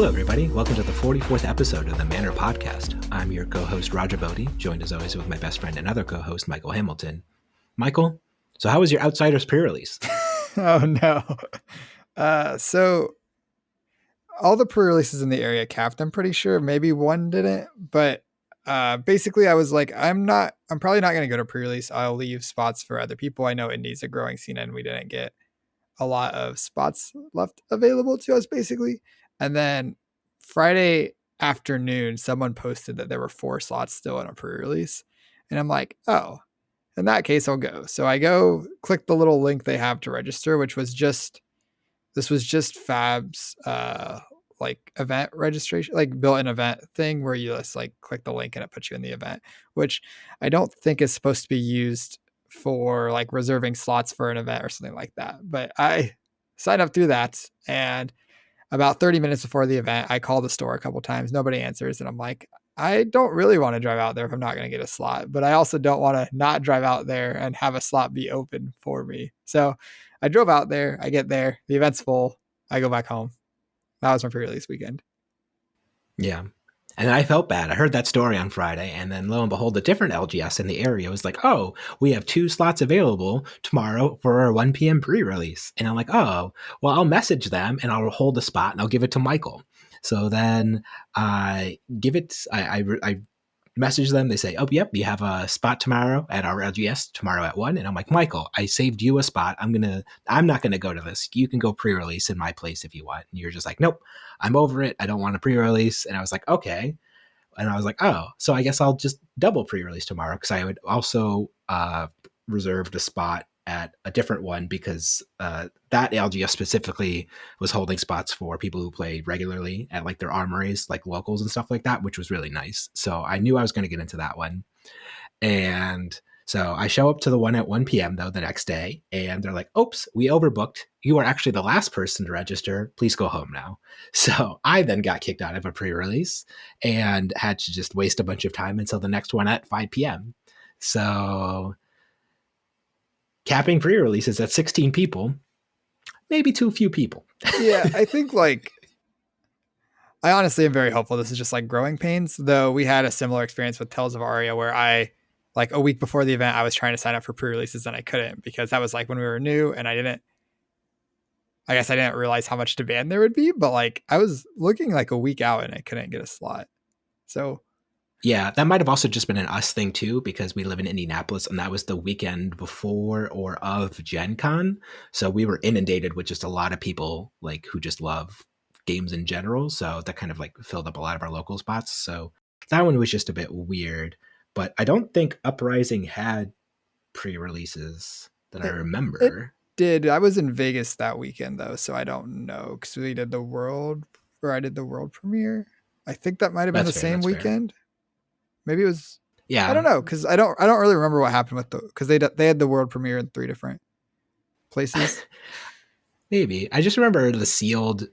Hello, everybody. Welcome to the 44th episode of the Manor Podcast. I'm your co-host, Roger Bodee, joined as always with my best friend and other co-host, Michael Hamilton. Michael, so how was your Outsiders pre-release? Oh, no. So all the pre-releases in the area capped, I'm pretty sure. Maybe one didn't, but basically I was like, I'm probably not going to go to pre-release. I'll leave spots for other people. I know Indie's a growing scene and we didn't get a lot of spots left available to us, basically. And then Friday afternoon, someone posted that there were 4 slots still in a pre-release. And I'm like, oh, in that case, I'll go. So I go click the little link they have to register, which was just Fab's like event registration, like built-in event thing where you just like click the link and it puts you in the event, which I don't think is supposed to be used for like reserving slots for an event or something like that. But I signed up through that, and about 30 minutes before the event, I call the store a couple times. Nobody answers, and I'm like, I don't really want to drive out there if I'm not going to get a slot, but I also don't want to not drive out there and have a slot be open for me. So I drove out there. I get there. The event's full. I go back home. That was my pre-release weekend. Yeah. And I felt bad. I heard that story on Friday, and then lo and behold, a different LGS in the area was like, oh, we have 2 slots available tomorrow for our 1 p.m. pre-release. And I'm like, oh, well, I'll message them and I'll hold the spot and I'll give it to Michael. So then I message them. They say, oh, yep, you have a spot tomorrow at our LGS tomorrow at 1. And I'm like, Michael, I saved you a spot. I'm not going to go to this. You can go pre-release in my place if you want. And you're just like, nope, I'm over it. I don't want to pre-release. And I was like, okay. And I was like, oh, so I guess I'll just double pre-release tomorrow, because I would also reserved a spot at a different one, because that LGS specifically was holding spots for people who play regularly at like their armories, like locals and stuff like that, which was really nice. So I knew I was going to get into that one. And so I show up to the one at 1 p.m. though the next day, and they're like, oops, we overbooked. You are actually the last person to register. Please go home now. So I then got kicked out of a pre-release and had to just waste a bunch of time until the next one at 5 p.m. So capping pre-releases at 16 people, maybe too few people. Yeah, I think like, I honestly am very hopeful this is just like growing pains, though we had a similar experience with Tales of Aria where I, like a week before the event, I was trying to sign up for pre-releases and I couldn't, because that was like when we were new and I guess I didn't realize how much demand there would be, but like I was looking like a week out and I couldn't get a slot. So yeah, that might have also just been an us thing too, because we live in Indianapolis and that was the weekend before or of Gen Con. So we were inundated with just a lot of people like who just love games in general. So that kind of like filled up a lot of our local spots. So that one was just a bit weird, but I don't think Uprising had pre-releases that I remember. It did. I was in Vegas that weekend though, so I don't know, because I did the world premiere. I think that might have been the same weekend. Fair. Maybe it was. Yeah, I don't know, because I don't really remember what happened with because they had the world premiere in 3 different places. Maybe I just remember the sealed.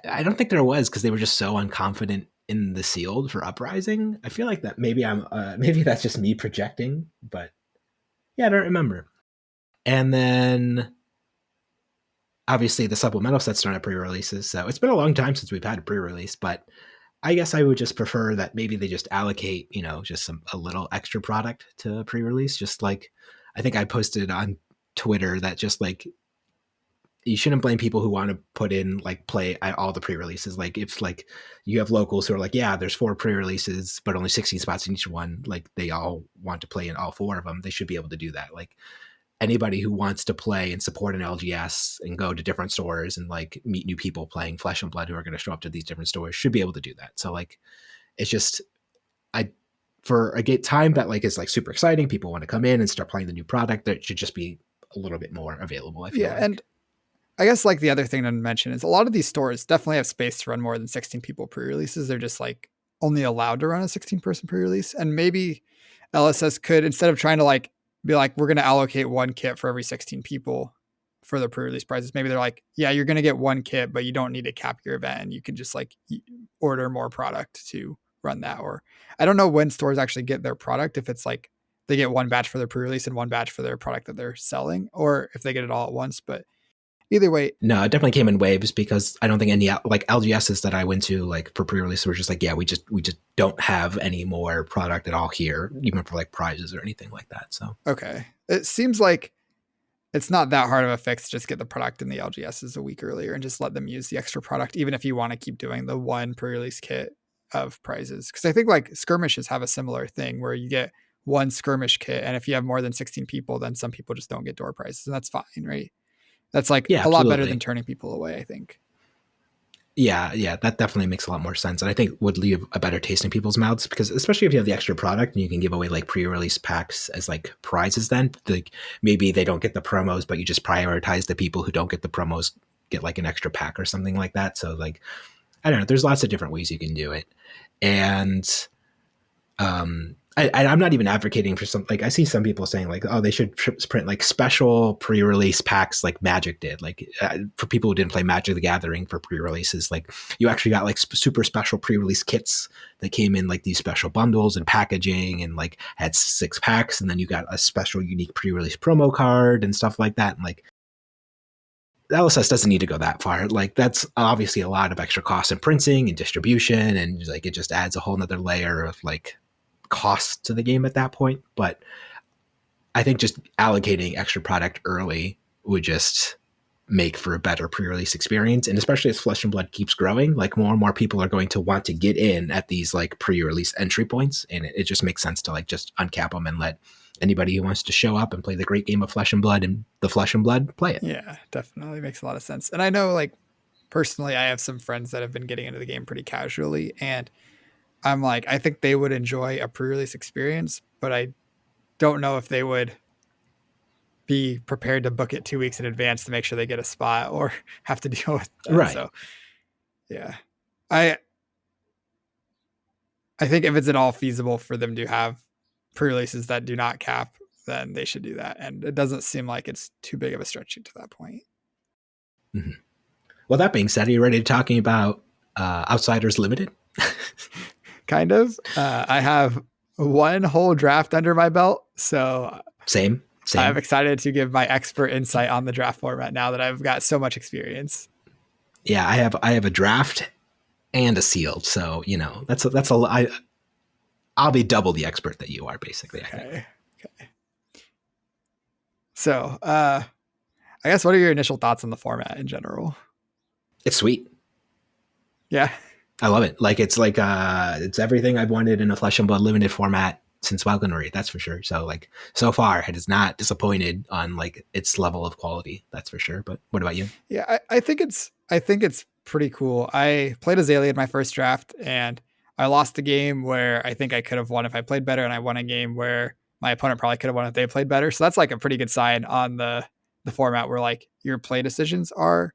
I don't think there was, because they were just so unconfident in the sealed for Uprising. I feel like that maybe maybe that's just me projecting, but yeah, I don't remember. And then obviously the supplemental sets don't have pre-releases, so it's been a long time since we've had a pre-release, but I guess I would just prefer that maybe they just allocate, just a little extra product to pre-release. Just like, I think I posted on Twitter that just like, you shouldn't blame people who want to put in like play all the pre-releases. Like if like you have locals who are like, yeah, there's 4 pre-releases, but only 16 spots in each one. Like they all want to play in all 4 of them. They should be able to do that. Like anybody who wants to play and support an LGS and go to different stores and like meet new people playing Flesh and Blood who are going to show up to these different stores should be able to do that. So like, it's just, for a time that like is like super exciting, people want to come in and start playing the new product, that should just be a little bit more available, I feel like. And I guess like the other thing to mention is a lot of these stores definitely have space to run more than 16 people pre-releases. They're just like only allowed to run a 16 person pre-release. And maybe LSS could, instead of trying to like be like, we're going to allocate 1 kit for every 16 people for the pre-release prices, maybe they're like, yeah, you're going to get 1 kit, but you don't need to cap your event, and you can just like order more product to run that. Or I don't know when stores actually get their product, if it's like they get 1 batch for their pre-release and 1 batch for their product that they're selling, or if they get it all at once. But Either way, No, it definitely came in waves because I don't think any like LGSs that I went to like for pre-release were just like, yeah, we just don't have any more product at all here, even for like prizes or anything like that. So okay. It seems like it's not that hard of a fix. Just get the product in the LGSs a week earlier and just let them use the extra product, even if you want to keep doing the one pre-release kit of prizes. Because I think like skirmishes have a similar thing where you get one skirmish kit, and if you have more than 16 people, then some people just don't get door prizes, and that's fine, right? That's like yeah, a lot better than absolutely. turning people away, I think. Yeah, that definitely makes a lot more sense. And I think would leave a better taste in people's mouths because especially if you have the extra product and you can give away like pre-release packs as like prizes then like maybe they don't get the promos, but you just prioritize the people who don't get the promos get like an extra pack or something like that. So like I don't know, there's lots of different ways you can do it. And I'm not even advocating for some like I see some people saying like oh they should print like special pre-release packs like Magic did like for people who didn't play Magic the Gathering for pre-releases like you actually got like super special pre-release kits that came in like these special bundles and packaging and like had 6 packs and then you got a special unique pre-release promo card and stuff like that and like LSS doesn't need to go that far. Like that's obviously a lot of extra cost in printing and distribution, and like it just adds a whole nother layer of like cost to the game at that point. But I think just allocating extra product early would just make for a better pre-release experience. And especially as Flesh and Blood keeps growing, like more and more people are going to want to get in at these like pre-release entry points. And it just makes sense to like just uncap them and let anybody who wants to show up and play the great game of Flesh and Blood and the Flesh and Blood play it. Yeah, definitely makes a lot of sense. And I know, like, personally, I have some friends that have been getting into the game pretty casually, and I'm like, I think they would enjoy a pre-release experience, but I don't know if they would be prepared to book it 2 weeks in advance to make sure they get a spot or have to deal with that. Right. So, yeah, I I think if it's at all feasible for them to have pre-releases that do not cap, then they should do that. And it doesn't seem like it's too big of a stretch to that point. Mm-hmm. Well, that being said, are you ready to talking about Outsiders Limited? Kind of. I have one whole draft under my belt, so Same. I'm excited to give my expert insight on the draft format now that I've got so much experience. Yeah, I have a draft and a sealed, so you know I'll be double the expert that you are, basically. I think. Okay. So, I guess what are your initial thoughts on the format in general? It's sweet. Yeah. I love it. Like it's everything I've wanted in a Flesh and Blood limited format since Falconry, that's for sure. So like so far it has not disappointed on like its level of quality, that's for sure. But what about you? Yeah, I think it's pretty cool. I played Azalea in my first draft, and I lost a game where I think I could have won if I played better, and I won a game where my opponent probably could have won if they played better. So that's like a pretty good sign on the format where like your play decisions are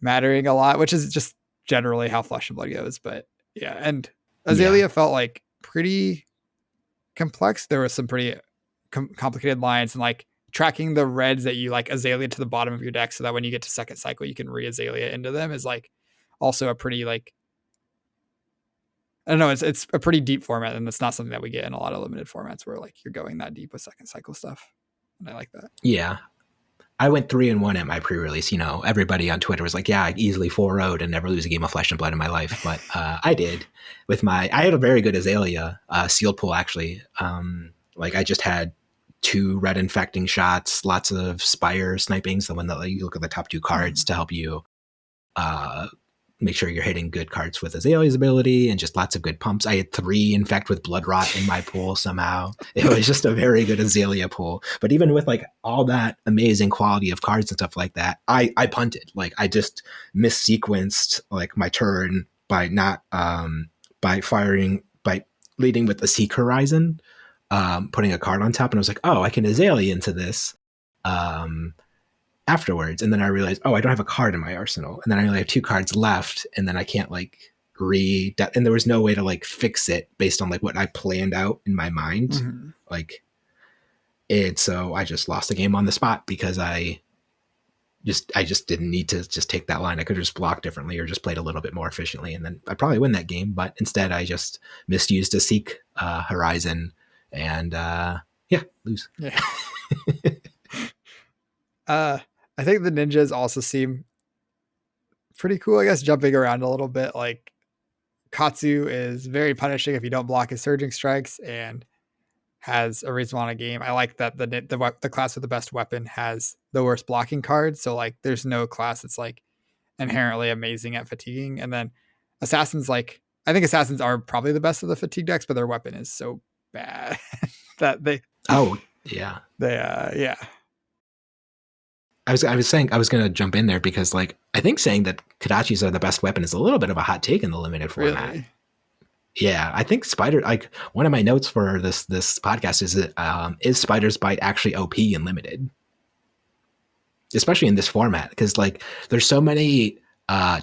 mattering a lot, which is just generally how Flesh and Blood goes. But yeah, and Yeah. Azalea felt like pretty complex. There was some pretty complicated lines, and like tracking the reds that you like Azalea to the bottom of your deck so that when you get to second cycle you can re-Azalea into them is like also a pretty like I don't know, it's a pretty deep format, and it's not something that we get in a lot of limited formats where like you're going that deep with second cycle stuff. And I like that. Yeah. I went 3-1 at my pre-release. You know, everybody on Twitter was like, "Yeah, I easily 4-0'd and never lose a game of Flesh and Blood in my life." But I did with I had a very good Azalea sealed pool actually. Like I just had 2 red infecting shots, lots of Spire sniping. So when you look at the top 2 cards to help you uh, make sure you're hitting good cards with Azalea's ability and just lots of good pumps. I had 3 infect with blood rot in my pool somehow. It was just a very good Azalea pool. But even with like all that amazing quality of cards and stuff like that, I punted. Like I just missequenced like my turn by not by firing by leading with the Seek Horizon, putting a card on top, and I was like, oh, I can Azalea into this. Afterwards, and then I realized, oh, I don't have a card in my arsenal, and then I only have 2 cards left, and then I can't like and there was no way to like fix it based on like what I planned out in my mind. Mm-hmm. Like so I just lost the game on the spot because I just didn't need to just take that line. I could have just blocked differently or just played a little bit more efficiently, and then I'd probably win that game. But instead, I just misused a Seek Horizon, and yeah, lose. Yeah. I think the ninjas also seem pretty cool, I guess, jumping around a little bit. Like Katsu is very punishing if you don't block his surging strikes and has a reasonable amount of game. I like that the class with the best weapon has the worst blocking card. So like there's no class that's like inherently amazing at fatiguing. And then assassins, like I think assassins are probably the best of the fatigue decks, but their weapon is so bad that Oh, yeah. yeah. I was saying I was gonna jump in there because like I think saying that Kodachis are the best weapon is a little bit of a hot take in the limited format. Really? Yeah, I think Spider like one of my notes for this podcast is Spider's Bite actually OP and limited, especially in this format because like there's so many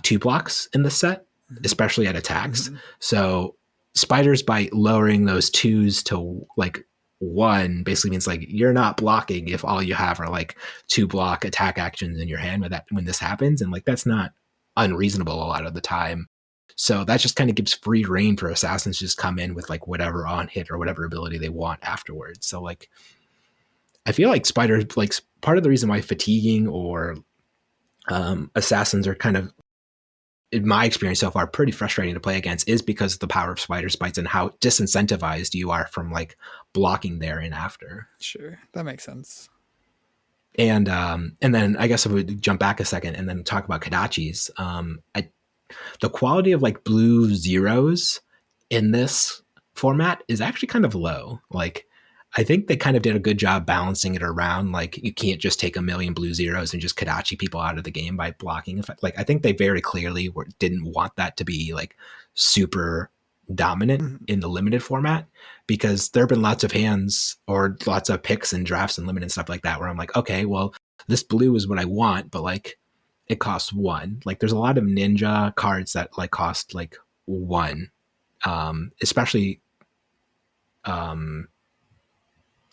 two blocks in the set, especially at attacks. So Spider's Bite lowering those twos to like one basically means like you're not blocking if all you have are like two block attack actions in your hand when this happens, and like that's not unreasonable a lot of the time. So that just kind of gives free reign for assassins to just come in with like whatever on hit or whatever ability they want afterwards. So like I feel like Spider like part of the reason why fatiguing or assassins are kind of in my experience so far pretty frustrating to play against is because of the power of Spider's Bites and how disincentivized you are from like blocking there and after. Sure, that makes sense. And then I guess if we jump back a second and then talk about Kodachis, the quality of like blue zeros in this format is actually kind of low. Like I think they kind of did a good job balancing it around. Like you can't just take a million blue zeros and just Kodachi people out of the game by blocking. Like I think they very clearly didn't want that to be like super dominant in the limited format, because there have been lots of hands or lots of picks and drafts and limited and stuff like that where I'm like, okay, well this blue is what I want, but like it costs one. Like there's a lot of ninja cards that like cost like one, especially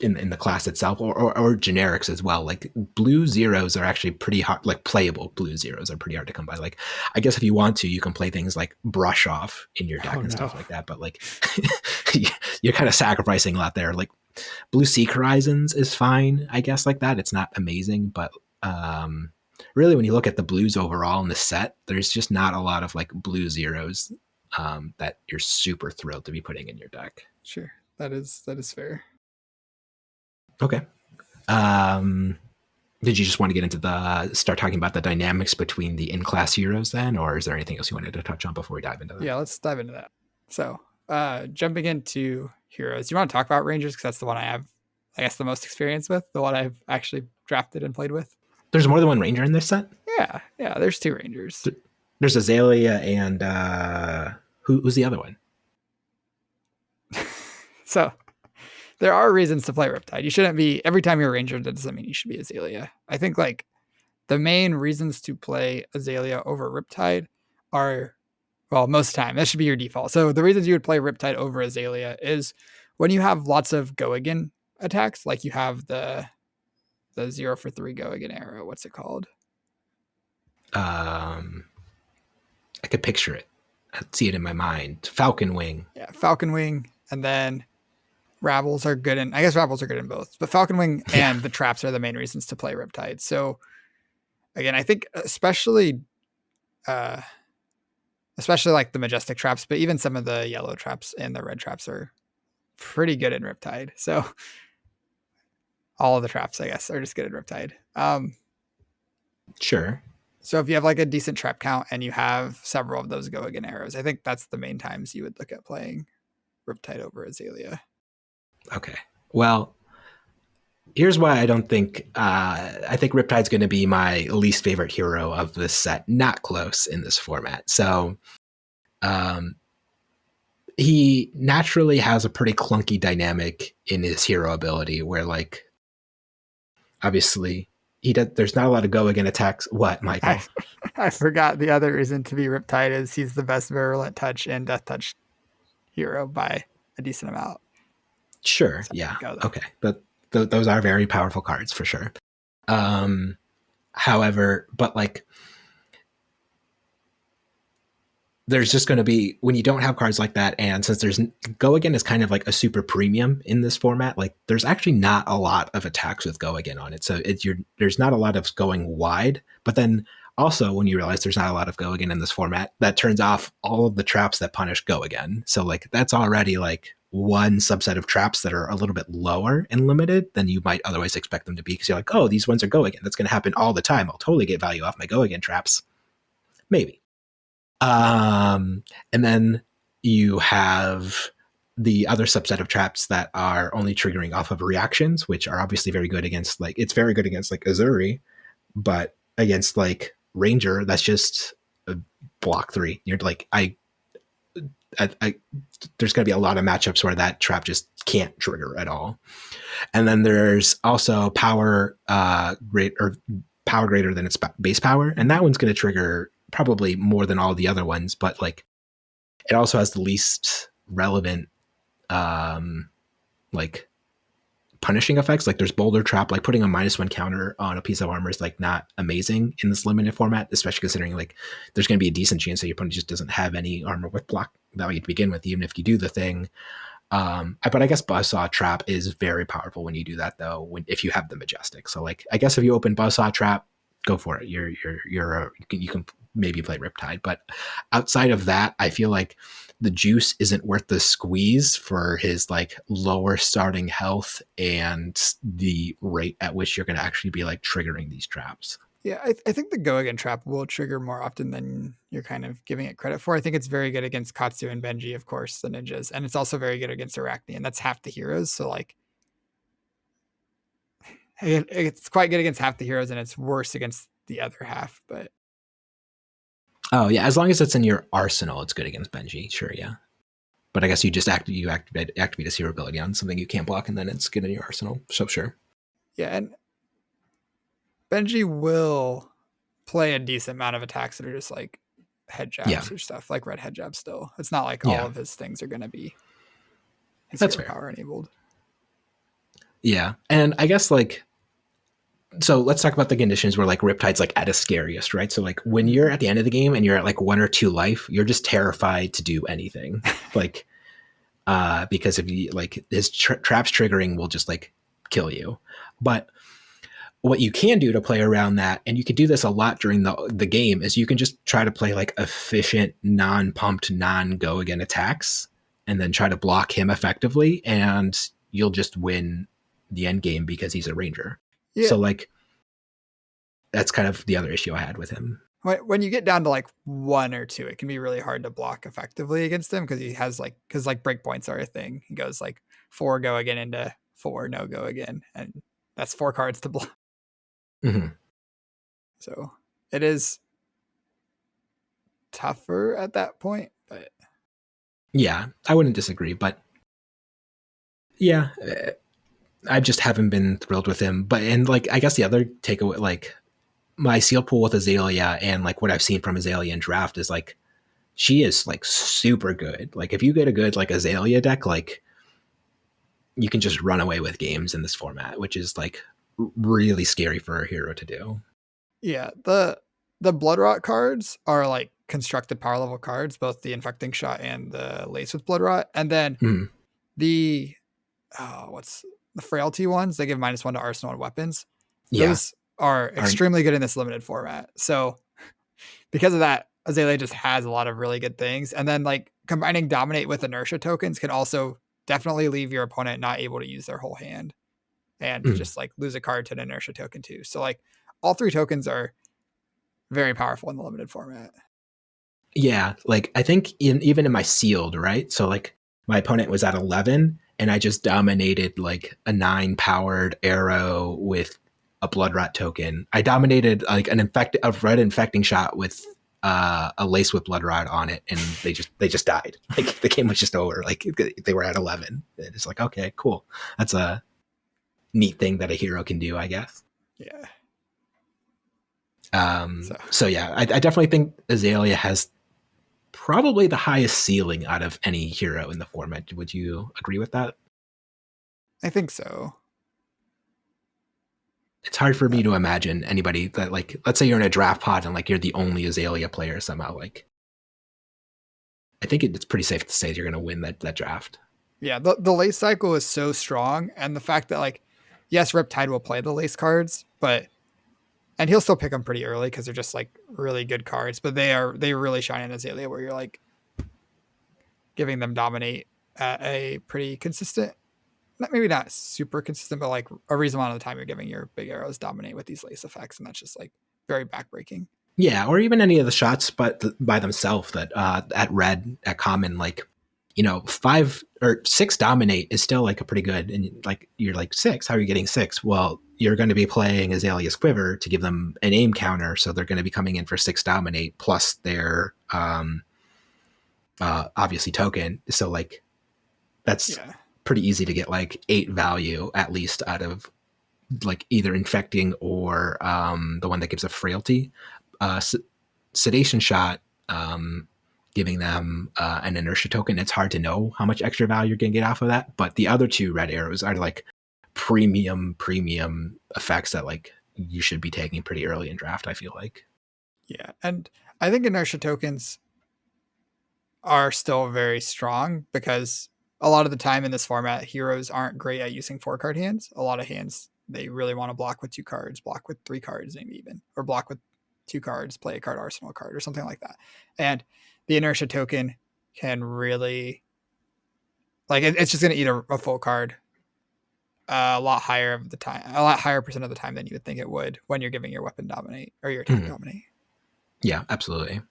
in the class itself or generics as well. Like blue zeros are actually pretty hard, like playable blue zeros are pretty hard to come by. Like I guess if you want to, you can play things like brush off in your deck stuff like that. But like you're kind of sacrificing a lot there. Like blue Seek Horizons is fine, I guess, like that. It's not amazing, but really when you look at the blues overall in the set, there's just not a lot of like blue zeros that you're super thrilled to be putting in your deck. Sure, that is fair. Okay. Did you just want to get into start talking about the dynamics between the in-class heroes then, or is there anything else you wanted to touch on before we dive into that? Yeah, let's dive into that. So, jumping into heroes, you want to talk about Rangers because that's the one I have, I guess, the most experience with, the one I've actually drafted and played with. There's more than one Ranger in this set? Yeah, there's two Rangers. There's Azalea and who's the other one? So, there are reasons to play Riptide. You shouldn't be, every time you're a Ranger, that doesn't mean you should be Azalea. I think like the main reasons to play Azalea over Riptide are, well, most of the time, that should be your default. So the reasons you would play Riptide over Azalea is when you have lots of go again attacks, like you have the 0 for 3 go again arrow. What's it called? I could picture it. I see it in my mind. Falcon Wing. Yeah, Falcon Wing, and then Rabbles are good in, I guess Rabbles are good in both, but Falcon Wing and the traps are the main reasons to play Riptide. So again, I think especially like the majestic traps, but even some of the yellow traps and the red traps are pretty good in Riptide. So all of the traps, I guess, are just good in Riptide. Sure. So if you have like a decent trap count and you have several of those go again arrows, I think that's the main times you would look at playing Riptide over Azalea. Okay. Well, here's why I don't think I think Riptide's going to be my least favorite hero of this set. Not close in this format. So he naturally has a pretty clunky dynamic in his hero ability where like obviously there's not a lot of go again attacks. What, Michael? I forgot the other reason to be Riptide is he's the best virulent touch and death touch hero by a decent amount. Sure. So yeah. Okay. But those are very powerful cards for sure. However, but like there's just going to be, when you don't have cards like that, and since there's go again is kind of like a super premium in this format, like there's actually not a lot of attacks with go again on it, so there's not a lot of going wide. But then also, when you realize there's not a lot of go again in this format, that turns off all of the traps that punish go again. So like that's already like one subset of traps that are a little bit lower and limited than you might otherwise expect them to be, because you're like, oh, these ones are go again, that's going to happen all the time, I'll totally get value off my go again traps. Maybe. And then you have the other subset of traps that are only triggering off of reactions, which are obviously very good against, like, it's very good against like Azuri, but against like Ranger, that's just a block 3. You're like, I there's going to be a lot of matchups where that trap just can't trigger at all. And then there's also power power greater than its base power, and that one's going to trigger probably more than all the other ones, but like it also has the least relevant like punishing effects. Like there's boulder trap, like putting a -1 counter on a piece of armor is like not amazing in this limited format, especially considering like there's going to be a decent chance that your opponent just doesn't have any armor with block value to begin with, even if you do the thing. But I guess Buzzsaw Trap is very powerful when you do that, though, if you have the Majestic. So like I guess if you open Buzzsaw Trap, go for it. You can maybe play Riptide, but outside of that, I feel like the juice isn't worth the squeeze for his like lower starting health and the rate at which you're going to actually be like triggering these traps. Yeah, I think the go again trap will trigger more often than you're kind of giving it credit for. I think it's very good against Katsu and Benji, of course, the ninjas, and it's also very good against Arachne, and that's half the heroes. So like, it's quite good against half the heroes, and it's worse against the other half. But Oh yeah, as long as it's in your arsenal, it's good against Benji. Sure, yeah. But I guess you just activate his hero ability on something you can't block, and then it's good in your arsenal. So sure. yeah, and Benji will play a decent amount of attacks that are just like head Yeah, jabs or stuff, like red head jabs still. It's not like all yeah, of his things are going to be his that's hero fair. power enabled. Yeah, and I guess like, so let's talk about the conditions where like Riptide's like at his scariest, right? So like when you're at the end of the game and you're at like 1 or 2 life, you're just terrified to do anything. Like because if you like his traps triggering will just like kill you. But what you can do to play around that, and you can do this a lot during the game, is you can just try to play like efficient, non-pumped, non-go again attacks, and then try to block him effectively, and you'll just win the end game because he's a ranger. Yeah. So like that's kind of the other issue I had with him. When you get down to like 1 or 2, it can be really hard to block effectively against him because he has like, because like breakpoints are a thing. He goes like 4 go again into 4 no go again, and that's 4 cards to block. Mm-hmm. So it is tougher at that point, but Yeah, I wouldn't disagree, but yeah, I just haven't been thrilled with him. But and like I guess the other takeaway, like my seal pool with Azalea and like what I've seen from Azalea in draft is like she is like super good. Like if you get a good like Azalea deck, like you can just run away with games in this format, which is like really scary for a hero to do. yeah, the blood rot cards are like constructed power level cards, both the infecting shot and the lace with blood rot, and then Mm, the what's the frailty ones? They give -1 to arsenal and weapons. yeah, Those are Aren't, extremely good in this limited format. So because of that, Azalea just has a lot of really good things. And then like combining dominate with inertia tokens can also definitely leave your opponent not able to use their whole hand and mm, just like lose a card to an inertia token too. So like all 3 tokens are very powerful in the limited format. yeah. Like I think even in my sealed, right? So like my opponent was at 11, and I just dominated like a 9 powered arrow with a blood rot token. I dominated like a red infecting shot with a lace with blood rot on it, and they just died. Like the game was just over. Like they were at 11. It's like, okay, cool. That's a neat thing that a hero can do, I guess. Yeah. So So yeah, I definitely think Azalea has probably the highest ceiling out of any hero in the format. Would you agree with that? I think so. It's hard for me to imagine anybody that like, let's say you're in a draft pod and like you're the only Azalea player somehow. Like I think it's pretty safe to say you're going to win that draft. Yeah, the lace cycle is so strong, and the fact that like, yes, Riptide will play the lace cards, but and he'll still pick them pretty early because they're just like really good cards. But they really shine in Azalea where you're like giving them dominate at a pretty consistent, maybe not super consistent, but like a reasonable amount of the time you're giving your big arrows dominate with these lace effects, and that's just like very backbreaking. Yeah, or even any of the shots, but by themselves that at red at common, like 5 or 6 dominate is still like a pretty good. And like you're like 6, how are you getting 6? Well, you're going to be playing Azalea's Quiver to give them an aim counter, so they're going to be coming in for 6 dominate plus their obviously token. So like that's Yeah, pretty easy to get like 8 value at least out of like either infecting or the one that gives a frailty. Sedation shot, giving them an inertia token. It's hard to know how much extra value you're going to get off of that. But the other 2 red arrows are like premium effects that like you should be taking pretty early in draft, I feel like. yeah, and I think inertia tokens are still very strong because a lot of the time in this format, heroes aren't great at using 4 card hands. A lot of hands they really want to block with 2 cards, block with 3 cards, maybe even, or block with 2 cards, play a card arsenal card, or something like that. And the inertia token can really like it's just going to eat a full card a lot higher of the time, a lot higher percent of the time than you would think it would when you're giving your weapon dominate or your attack Mhm. dominate. Yeah, absolutely.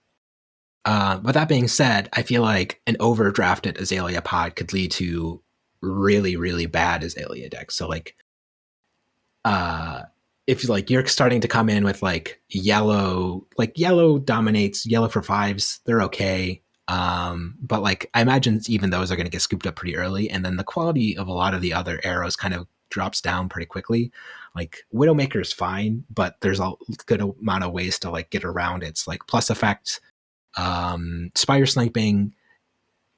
But that being said, I feel like an overdrafted Azalea pod could lead to really bad Azalea decks. So like uh if like you're starting to come in with like yellow dominates, yellow for 5s, they're okay. But like I imagine even those are going to get scooped up pretty early, and then the quality of a lot of the other arrows kind of drops down pretty quickly. Like Widowmaker is fine, but there's a good amount of ways to like get around its like plus effect. Spire sniping,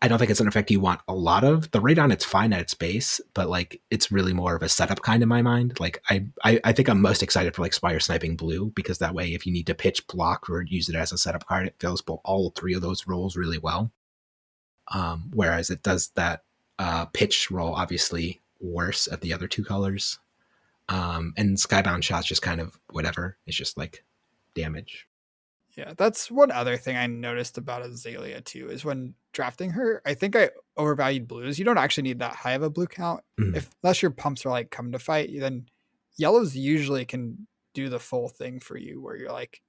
I don't think it's an effect you want a lot of. The radon, it's fine at its base, but like it's really more of a setup kind in my mind. Like I think I'm most excited for like Spire Sniping Blue, because that way if you need to pitch, block, or use it as a setup card, it fills all 3 of those roles really well. Whereas it does that pitch role obviously worse at the other 2 colors. And Skybound Shot's just kind of whatever. It's just like damage. Yeah, that's one other thing I noticed about Azalea too is when drafting her, I think I overvalued blues. You don't actually need that high of a blue count. Mm. If unless your pumps are like come to fight, then yellows usually can do the full thing for you where you're like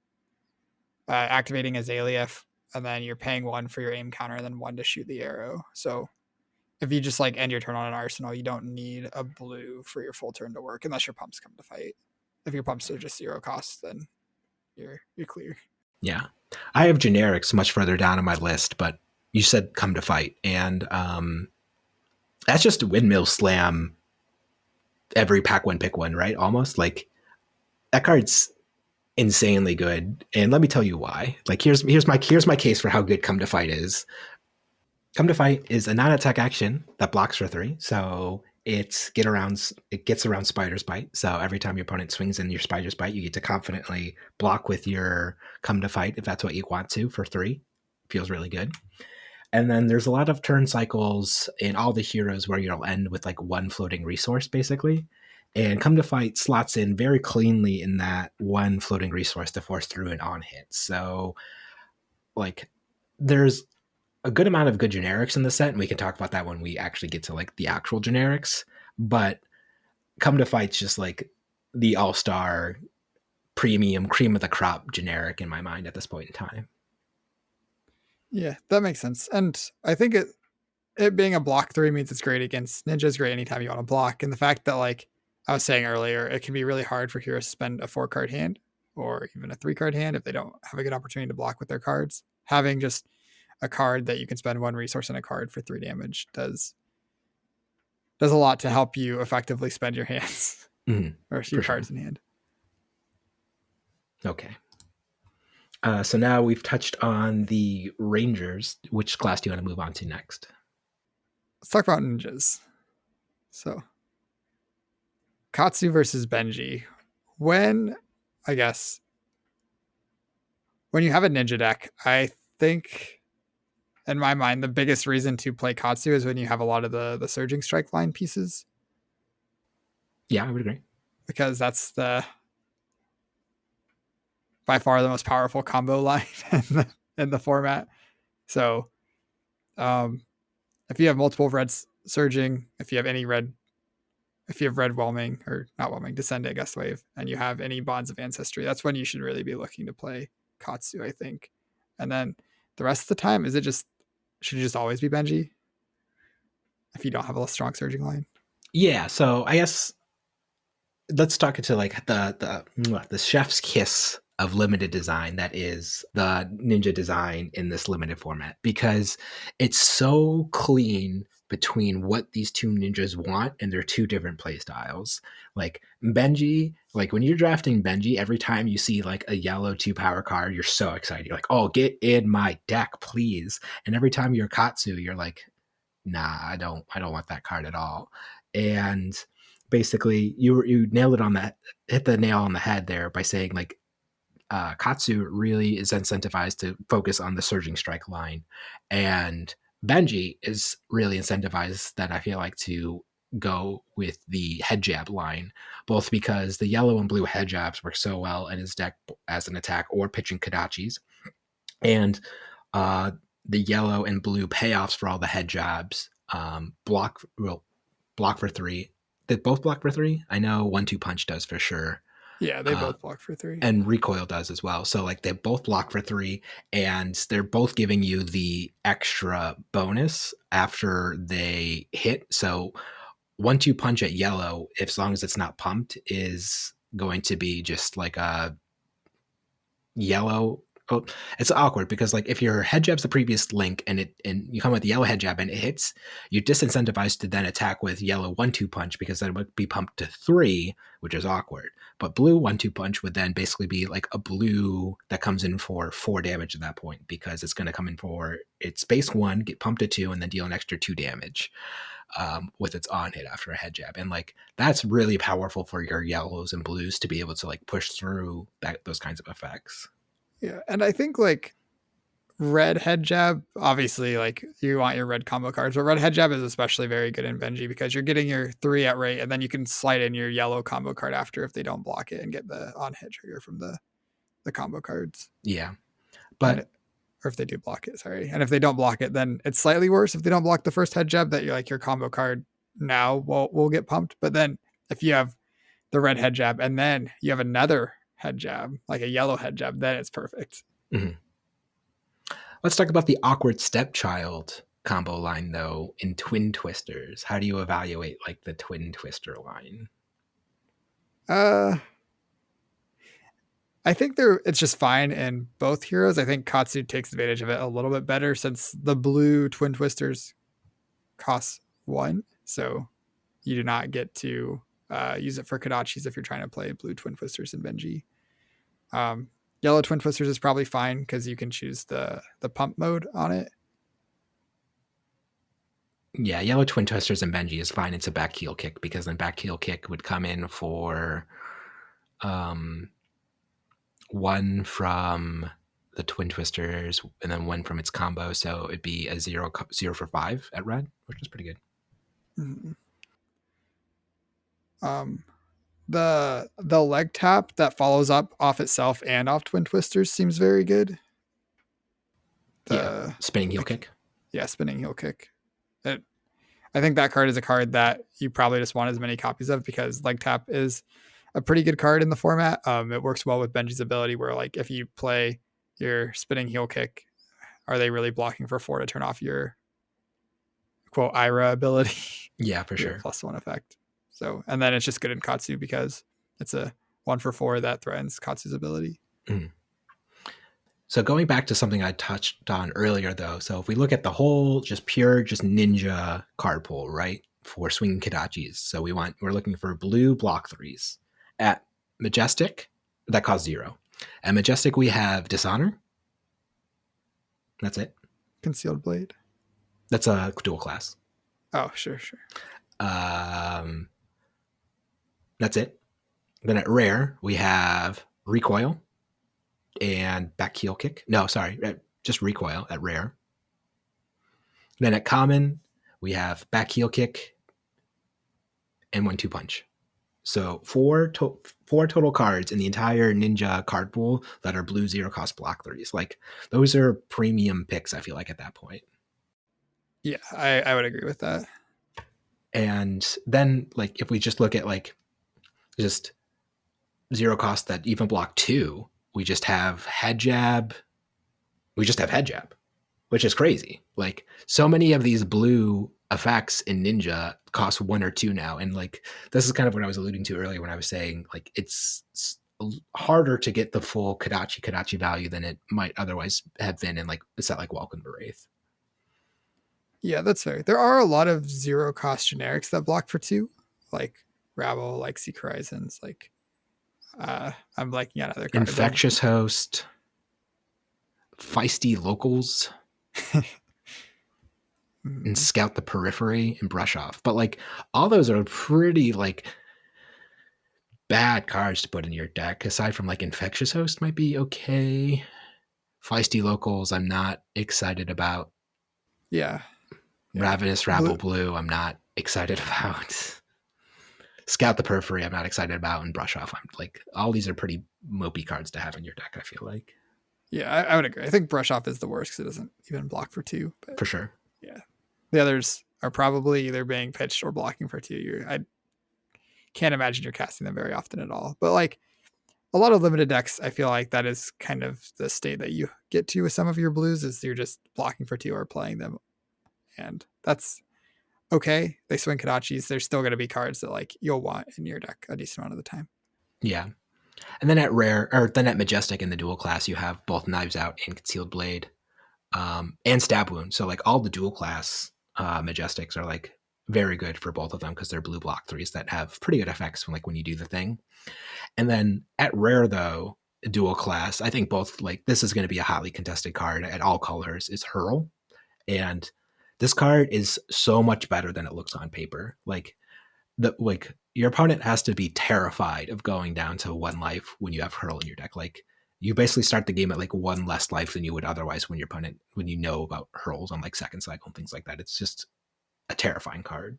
activating Azalea and then you're paying 1 for your aim counter and then 1 to shoot the arrow. So if you just like end your turn on an arsenal, you don't need a blue for your full turn to work unless your pumps come to fight. If your pumps are just 0 costs, then you're clear. Yeah. I have generics much further down on my list, but you said come to fight. And that's just a windmill slam every pack one, pick one, right? Almost like that card's insanely good. And let me tell you why. Like here's my case for how good come to fight is. Come to fight is a non-attack action that blocks for 3. So it gets around Spider's Bite. So every time your opponent swings in your Spider's Bite, you get to confidently block with your come to fight if that's what you want to for 3. Feels really good. And then there's a lot of turn cycles in all the heroes where you'll end with like 1 floating resource basically. And come to fight slots in very cleanly in that 1 floating resource to force through an on hit. So like there's a good amount of good generics in the set, and we can talk about that when we actually get to like the actual generics. But come to fight's just like the all-star premium cream of the crop generic in my mind at this point in time. Yeah, that makes sense. And I think it being a block 3 means it's great against ninjas, great anytime you want to block. And the fact that like I was saying earlier, it can be really hard for heroes to spend a 4 card hand or even a 3 card hand if they don't have a good opportunity to block with their cards. Having just a card that you can spend 1 resource on a card for 3 damage does a lot to help you effectively spend your hands Mm, or for your sure. cards in hand. Okay. So now we've touched on the Rangers. Which class do you want to move on to next? Let's talk about ninjas. So Katsu versus Benji. When I guess when you have a ninja deck, I think in my mind, the biggest reason to play Katsu is when you have a lot of the surging strike line pieces, Yeah, I would agree. because that's the by far the most powerful combo line in the format. So um, if you have multiple reds surging, if you have any red, if you have red whelming or not whelming, descendant gust wave, and you have any bonds of ancestry, that's when you should really be looking to play Katsu, I think. And then the rest of the time, is it just should it just always be Benji if you don't have a strong surging line? Yeah, so I guess let's talk into like the chef's kiss of limited design that is the ninja design in this limited format, because it's so clean between what these two ninjas want and their two different play styles. Like Benji, like when you're drafting Benji, every time you see like a yellow 2 power card, you're so excited. You're like, oh, get in my deck, please. And every time you're Katsu, you're like, nah, I don't want that card at all. And basically you nailed it on that, hit the nail on the head there by saying like Katsu really is incentivized to focus on the surging strike line, and Benji is really incentivized that I feel like to go with the head jab line, both because the yellow and blue head jabs work so well in his deck as an attack or pitching Kadachis, and uh, the yellow and blue payoffs for all the head jabs block for 3. They both block for 3. I know 1-2 punch does for sure. Yeah, they Uh, both block for 3. and recoil does as well. So like they both block for 3, and they're both giving you the extra bonus after they hit. So 1-2 punch at yellow, if, as long as it's not pumped, is going to be just like a yellow. Oh, it's awkward because like if your head jab's the previous link and you come with the yellow head jab and it hits, you're disincentivized to then attack with yellow 1-2 punch, because then it would be pumped to 3, which is awkward. But blue 1-2 punch would then basically be like a blue that comes in for 4 damage at that point, because it's going to come in for its base 1, get pumped to 2, and then deal an extra 2 damage with its on hit after a head jab. And like that's really powerful for your yellows and blues to be able to like push through those kinds of effects. Yeah, and I think like red head jab, obviously like you want your red combo cards, but red head jab is especially very good in Benji because you're getting your 3 at rate, and then you can slide in your yellow combo card after if they don't block it and get the on hit trigger from the combo cards. Yeah, And but or if they do block it, sorry. And if they don't block it, then it's slightly worse if they don't block the first head jab, that you're like your combo card now will get pumped. But then if you have the red head jab and then you have another head jab, like a yellow head jab, then it's perfect. mm-hmm. Let's talk about the awkward stepchild combo line though in Twin Twisters. How do you evaluate like the Twin Twister line? I think it's just fine in both heroes. I think Katsu takes advantage of it a little bit better since the blue Twin Twisters cost 1, so you do not get to use it for Kadachis if you're trying to play blue Twin Twisters in Benji. Yellow Twin Twisters is probably fine because you can choose the pump mode on it. Yeah, yellow Twin Twisters and Benji is fine. It's a back heel kick, because then back heel kick would come in for 1 from the Twin Twisters and then 1 from its combo. So it'd be a 0 for 5 at red, which is pretty good. Mm-hmm. The leg tap that follows up off itself and off Twin Twisters seems very good. Yeah, spinning heel kick. Yeah, spinning heel kick. I think that card is a card that you probably just want as many copies of because leg tap is a pretty good card in the format. It works well with Benji's ability where like if you play your spinning heel kick, are they really blocking for 4 to turn off your quote Ira ability? Yeah, for sure. +1 effect. So, and then it's just good in Katsu because it's a 1 for 4 that threatens Katsu's ability. Mm. So going back to something I touched on earlier, though, so if we look at the whole just ninja card pool, right, for swinging Kadachis, so we're looking for blue block 3s. At Majestic, that costs 0. At Majestic, we have Dishonor. That's it. Concealed Blade. That's a dual class. Oh, sure. That's it. Then at Rare, we have Recoil and back heel kick. No, sorry, just Recoil at Rare. Then at common, we have back heel kick and 1-2 punch. So four total cards in the entire Ninja card pool that are blue zero cost block threes. Like those are premium picks, I feel like, at that point. Yeah, I would agree with that. And then like if we just look at like just zero cost that even block two, we just have head jab. We just have head jab, which is crazy. Like so many of these blue effects in Ninja cost 1 or 2 now, and like this is kind of what I was alluding to earlier when I was saying like it's harder to get the full Kadachi value than it might otherwise have been in like a set like Welcome to Wraith. Yeah, that's fair. There are a lot of zero cost generics that block for 2, like Rabble, like Seek Horizons, like I'm blanking on other cards. Infectious Host, Feisty Locals, and Scout the Periphery and Brush Off. But like all those are pretty like bad cards to put in your deck. Aside from like Infectious Host might be okay. Feisty Locals, I'm not excited about. Yeah. Ravenous Rabble Blue, I'm not excited about. Scout the Periphery, I'm not excited about. And Brush Off, I'm like, all these are pretty mopey cards to have in your deck, I feel like. Yeah, I would agree. I think Brush Off is the worst because it doesn't even block for 2. But for sure. Yeah. The others are probably either being pitched or blocking for 2. I can't imagine you're casting them very often at all. But like a lot of limited decks, I feel like that is kind of the state that you get to with some of your blues is you're just blocking for 2 or playing them. And that's okay. They swing Kadachis. There's still going to be cards that like you'll want in your deck a decent amount of the time. Yeah. And then at rare, or then at Majestic in the dual class, you have both Knives Out and Concealed Blade, and Stab Wound. So like all the dual class Majestics are like very good for both of them because they're blue block threes that have pretty good effects when like when you do the thing. And then at rare though, dual class, I think both like this is going to be a hotly contested card at all colors is Hurl, and this card is so much better than it looks on paper. Like your opponent has to be terrified of going down to 1 life when you have Hurl in your deck. Like you basically start the game at like 1 less life than you would otherwise when your opponent when you know about Hurls on like second cycle and things like that. It's just a terrifying card.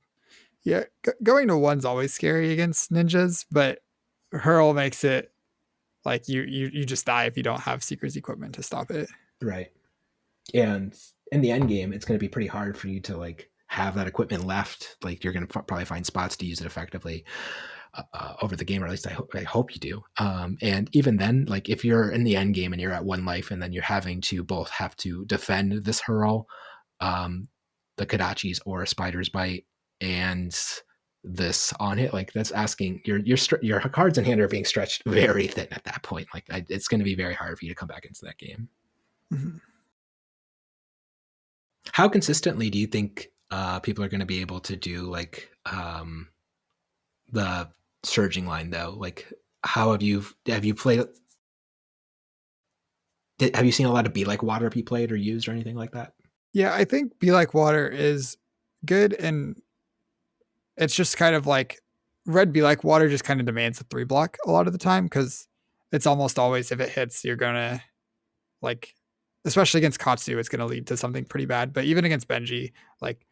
Yeah, going to 1's always scary against ninjas, but Hurl makes it like you just die if you don't have Seeker's equipment to stop it. Right. And in the end game, it's going to be pretty hard for you to like have that equipment left. Like you're going to probably find spots to use it effectively over the game, or at least I hope you do. And even then, like if you're in the end game and you're at 1 life, and then you're having to both have to defend this Hurl, the Kadachis or a Spider's Bite, and this on hit, like that's asking your cards in hand are being stretched very thin at that point. Like it's going to be very hard for you to come back into that game. Mm-hmm. How consistently do you think people are going to be able to do like the surging line though? Like how have you played? Have you seen a lot of Be Like Water be played or used or anything like that? Yeah, I think Be Like Water is good, and it's just kind of like red Be Like Water just kind of demands a 3 block a lot of the time because it's almost always if it hits, you're gonna like, especially against Katsu, it's gonna lead to something pretty bad. But even against Benji, like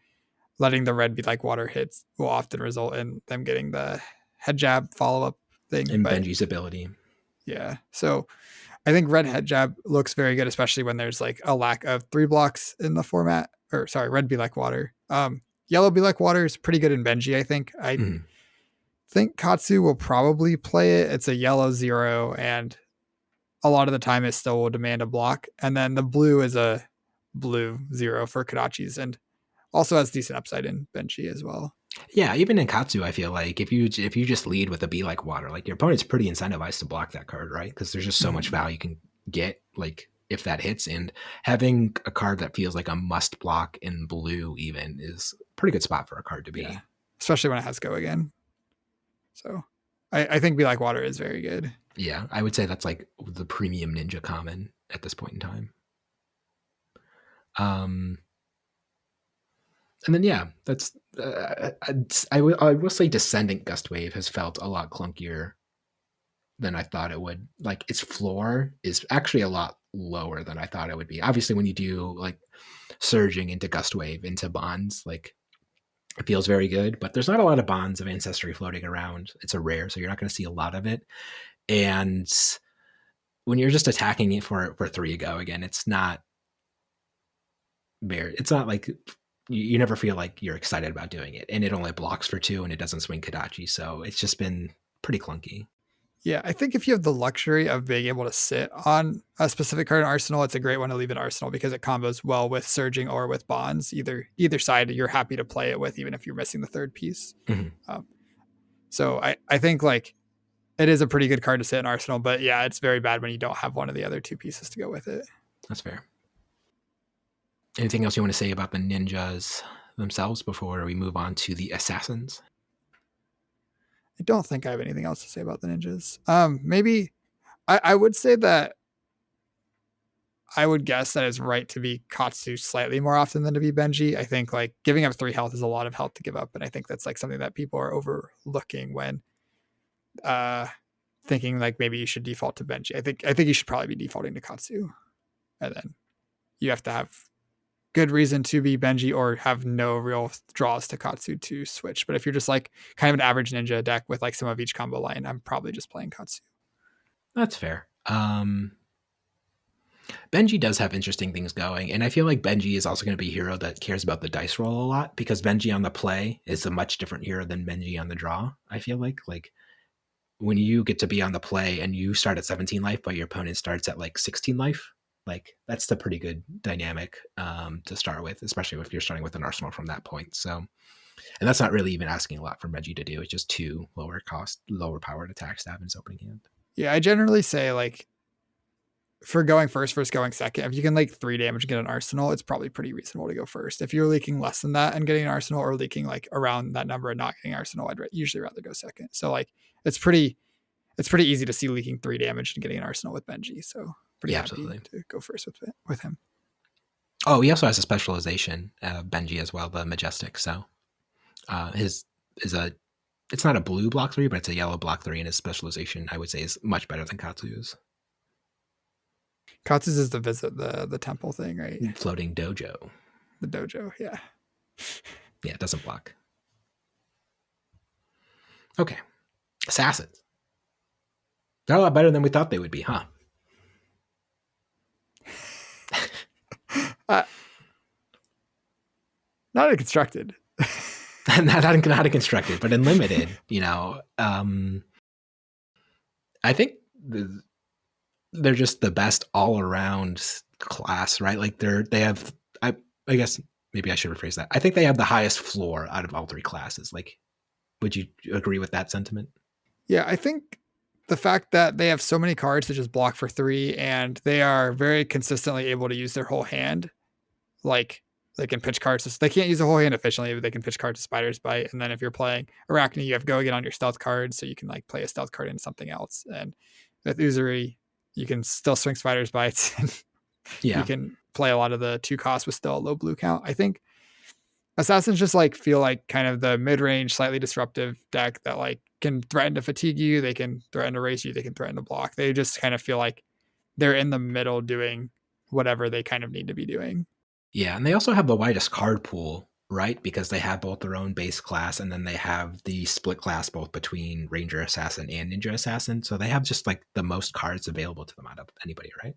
letting the red Be Like Water hits will often result in them getting the head jab follow up thing. And but Benji's ability. Yeah, so I think red head jab looks very good, especially when there's like a lack of 3 blocks in the format. Or sorry, red Be Like Water. Yellow Be Like Water is pretty good in Benji. I think Katsu will probably play it. It's a yellow 0, and a lot of the time it still will demand a block. And then the blue is a blue 0 for Kadachis, and also has decent upside in Benji as well. Yeah, even in Katsu, I feel like if you just lead with a Be Like Water, like your opponent's pretty incentivized to block that card, right? Because there's just so much value you can get, like if that hits, and having a card that feels like a must block in blue even is a pretty good spot for a card to be. Yeah, especially when it has Go Again. So I think Be Like Water is very good. Yeah, I would say that's like the premium ninja common at this point in time. And then yeah, that's I will say Descendant Gust Wave has felt a lot clunkier than I thought it would. Like its floor is actually a lot lower than I thought it would be. Obviously, when you do like surging into gust wave into bonds, like it feels very good, but there's not a lot of bonds of ancestry floating around. It's a rare, so you're not going to see a lot of it. And when you're just attacking it for three go again, it's not like you never feel like you're excited about doing it, and it only blocks for two and it doesn't swing Kadachi, so it's just been pretty clunky. Yeah, I think if you have the luxury of being able to sit on a specific card in Arsenal, it's a great one to leave in Arsenal because it combos well with Surging or with Bonds. Either side, you're happy to play it with, even if you're missing the third piece. Mm-hmm. So I think like it is a pretty good card to sit in Arsenal, but yeah, it's very bad when you don't have one of the other two pieces to go with it. That's fair. Anything else you want to say about the ninjas themselves before we move on to the assassins? I don't think I have anything else to say about the ninjas. Maybe I would say that I would guess that it's right to be Katsu slightly more often than to be Benji. I think like giving up 3 health is a lot of health to give up, and I think that's like something that people are overlooking when thinking like maybe you should default to Benji. I think you should probably be defaulting to Katsu, and then you have to have good reason to be Benji or have no real draws to Katsu to switch. But if you're just like kind of an average ninja deck with like some of each combo line, I'm probably just playing Katsu. That's fair. Benji does have interesting things going, and I feel like Benji is also going to be a hero that cares about the dice roll a lot because Benji on the play is a much different hero than Benji on the draw. I feel like when you get to be on the play and you start at 17 life, but your opponent starts at like 16 life, like that's the pretty good dynamic to start with, especially if you're starting with an arsenal from that point. So, and that's not really even asking a lot for Benji to do. It's just two lower cost, lower powered attacks to have in his opening hand. Yeah, I generally say like for going first versus going second, if you can like 3 damage and get an arsenal, it's probably pretty reasonable to go first. If you're leaking less than that and getting an arsenal, or leaking like around that number and not getting arsenal, I'd usually rather go second. So like it's pretty easy to see leaking 3 damage and getting an arsenal with Benji. So pretty happy Absolutely. to go first with him. Oh, he also has a specialization, Benji as well, the Majestic. So his is a, it's not a blue block 3, but it's a yellow block 3, and his specialization I would say is much better than Katsu's. Katsu's is the visit the temple thing, right? Floating dojo. The dojo, yeah. Yeah, it doesn't block. Okay. Assassins. They're a lot better than we thought they would be, huh? Not constructed. not constructed, but in limited, I think they're just the best all around class, right? Like they have, I guess maybe I should rephrase that. I think they have the highest floor out of all three classes. Like, would you agree with that sentiment? Yeah, I think the fact that they have so many cards that just block for 3 and they are very consistently able to use their whole hand, like they can pitch cards. They can't use the whole hand efficiently, but they can pitch cards to Spider's Bite. And then if you're playing Arachne, you have Go Again on your stealth card, so you can like play a stealth card into something else. And with Uzuri, you can still swing Spider's Bites. And Yeah. you can play a lot of the 2 costs with still a low blue count. I think Assassins just like feel like kind of the mid-range, slightly disruptive deck that like can threaten to fatigue you, they can threaten to race you, they can threaten to block. They just kind of feel like they're in the middle doing whatever they kind of need to be doing. Yeah, and they also have the widest card pool, right? Because they have both their own base class, and then they have the split class both between Ranger Assassin and Ninja Assassin. So they have just like the most cards available to them out of anybody, right?